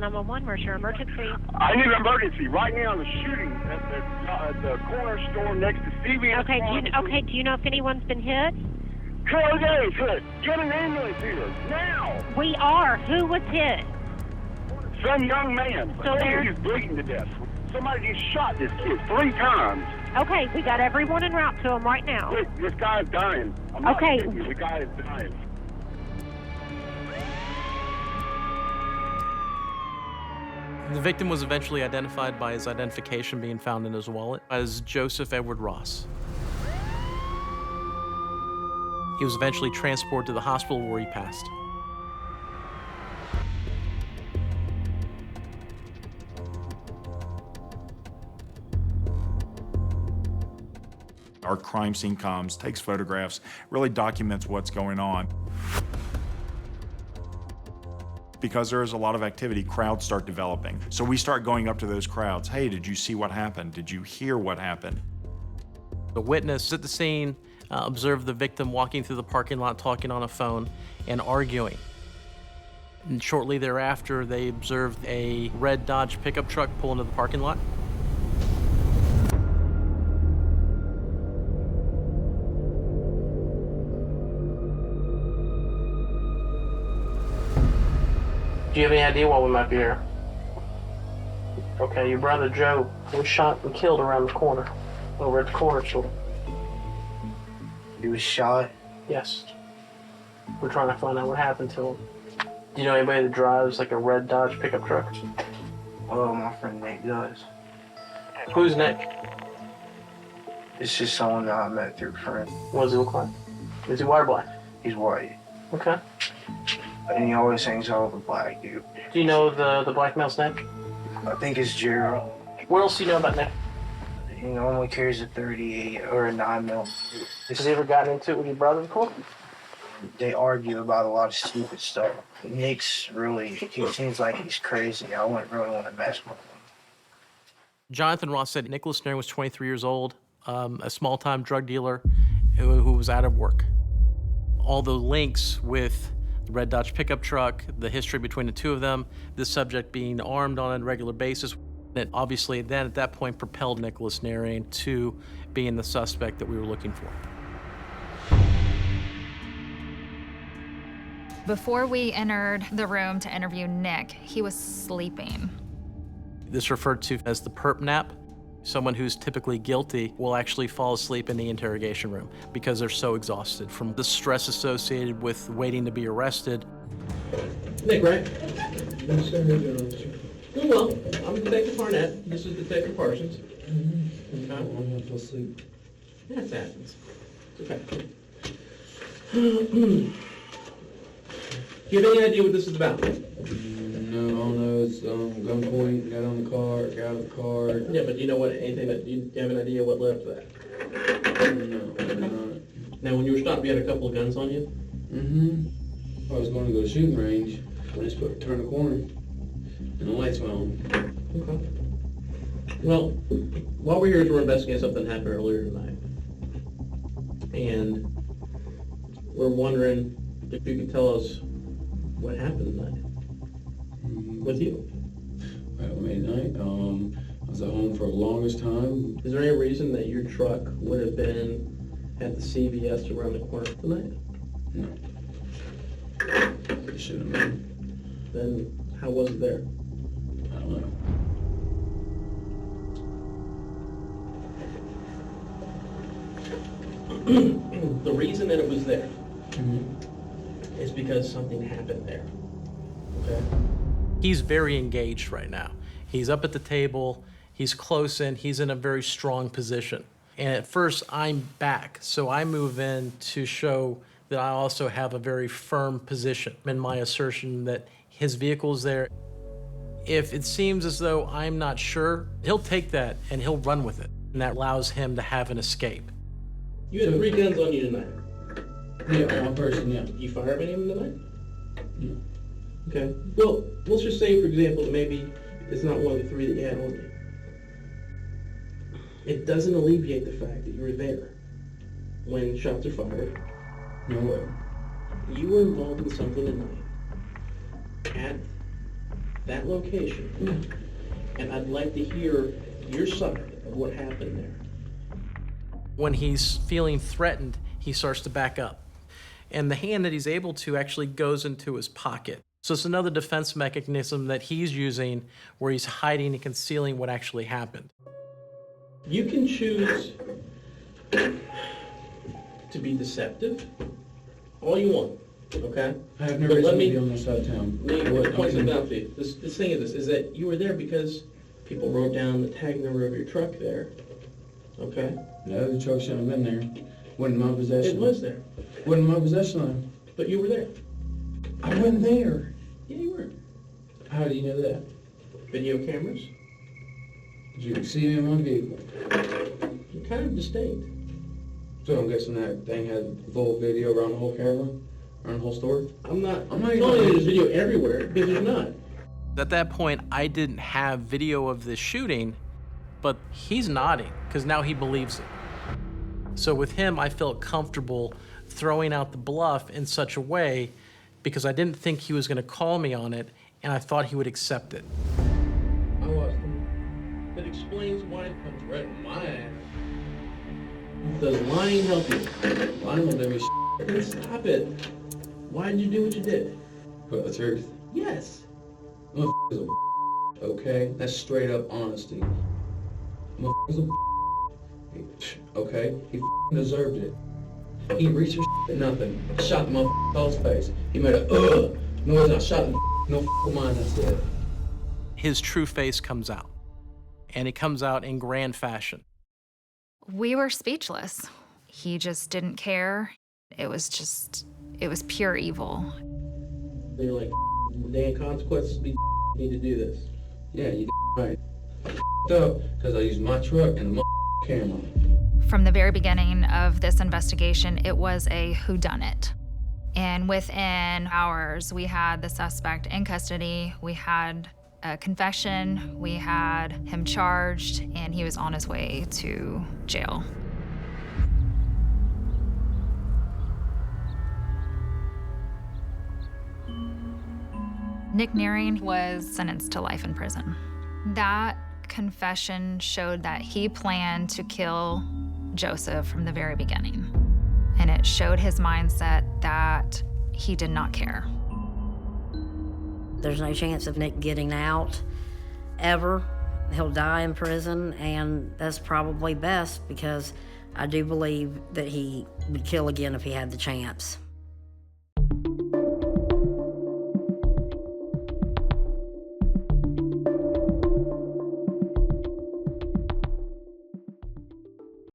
911. Where's your emergency? I need an emergency. Right now, the shooting at the corner store next to CVS. Okay, do you know if anyone's been hit? Carl Days hit. Get an ambulance here, now. We are. Who was hit? Some young man. So he's bleeding to death. Somebody just shot this kid 3 times. Okay, we got everyone en route to him right now. This guy's dying. I'm not kidding you. The guy is dying. The victim was eventually identified by his identification being found in his wallet as Joseph Edward Ross. He was eventually transported to the hospital where he passed. Our crime scene comes, takes photographs, really documents what's going on. Because there is a lot of activity, crowds start developing. So we start going up to those crowds. Hey, did you see what happened? Did you hear what happened? The witness at the scene observed the victim walking through the parking lot, talking on a phone and arguing. And shortly thereafter, they observed a red Dodge pickup truck pull into the parking lot. Do you have any idea why we might be here? Okay, your brother Joe was shot and killed around the corner, over at the corner store. He was shot? Yes. We're trying to find out what happened to him. Do you know anybody that drives like a red Dodge pickup truck? Well, my friend Nick does. Who's Nick? It's just someone that I met through a friend. What does he look like? Is he white or black? He's white. Okay. And he always hangs out with a black dude. Do you know the black male's name? I think it's Gerald. What else do you know about Nick? He normally carries a 38 or a 9mm. Has he ever gotten into it with your brother before? They argue about a lot of stupid stuff. Nick's really, he seems like he's crazy. I wouldn't really want to mess with him. Jonathan Ross said Nicholas Naring was 23 years old, a small-time drug dealer who was out of work. All the links with the red Dodge pickup truck, the history between the two of them, the subject being armed on a regular basis, it obviously then at that point propelled Nicholas Naring to being the suspect that we were looking for. Before we entered the room to interview Nick, he was sleeping. This is referred to as the perp nap. Someone who's typically guilty will actually fall asleep in the interrogation room because they're so exhausted from the stress associated with waiting to be arrested. Nick, right? Yes, sir. Doing well. I'm Detective Barnett. This is Detective Parsons. Okay. I'm going to sleep. That happens. It's okay. Do you have any idea what this is about? No, I don't know. It's gunpoint, got on the car, got out of the car. Yeah, but do you know what, anything that, do you have an idea what led up to that? No. Now, when you were stopped, you had a couple of guns on you? Mm-hmm. I was going to go to shooting range. I just turned the corner, and the lights went on. Okay. Well, while we're here, we're investigating something that happened earlier tonight. And we're wondering if you could tell us what happened tonight with you. Well, midnight. I was at home for the longest time. Is there any reason that your truck would have been at the CVS around the corner tonight? No. It shouldn't have been. Then how was it there? I don't know. The reason that it was there is because something happened there. Okay? He's very engaged right now. He's up at the table, he's close in, he's in a very strong position. And at first, I'm back, so I move in to show that I also have a very firm position in my assertion that his vehicle's there. If it seems as though I'm not sure, he'll take that and he'll run with it. And that allows him to have an escape. You had 3 guns on you tonight. Yeah, one person, yeah. You fire any of them tonight? No. Okay. Well, let's just say, for example, that maybe it's not one of the 3 that you had on you. It doesn't alleviate the fact that you were there when shots are fired. No way. You were involved in something tonight at that location, and I'd like to hear your side of what happened there. When he's feeling threatened, he starts to back up. And the hand that he's able to actually goes into his pocket. So it's another defense mechanism that he's using where he's hiding and concealing what actually happened. You can choose to be deceptive all you want, okay? I have never But let seen me you on this side of town. Let me point something out to you. This thing is that you were there because people wrote down the tag number of your truck there, okay? No, the truck shouldn't have been there. Wasn't my possession. It was there, Wasn't my possession though. but you were there. I wasn't there. Yeah, you were. How do you know that? Video cameras, Did you see me in my vehicle? you're kind of distinct. So I'm guessing that thing had full video around the whole camera, around the whole store. I'm not I'm not telling even- you there's video everywhere, because there's not. At that point, I didn't have video of this shooting, but he's nodding because now he believes it. So with him, I felt comfortable throwing out the bluff in such a way because I didn't think he was going to call me on it, and I thought he would accept it. I lost him. That explains why it comes right in my ass. Does lying help you? Lying will do me Then stop it. Why did you do what you did? but the truth. Yes. Motherfucker's a okay? That's straight up honesty. Motherfucker's a okay? He deserved it. He reached for at nothing. I shot the motherfucker's face. He made a noise and I shot him. No mine, that's it. His true face comes out, and it comes out in grand fashion. We were speechless. He just didn't care. It was pure evil. They're like, damn consequences, we need to do this. Yeah, you right. I up because I used my truck and the camera. From the very beginning of this investigation, it was a whodunit. And within hours, we had the suspect in custody, we had a confession, we had him charged, and he was on his way to jail. Nick Nearing was sentenced to life in prison. That confession showed that he planned to kill Joseph from the very beginning. And it showed his mindset that he did not care. There's no chance of Nick getting out ever. He'll die in prison, and that's probably best because I do believe that he would kill again if he had the chance.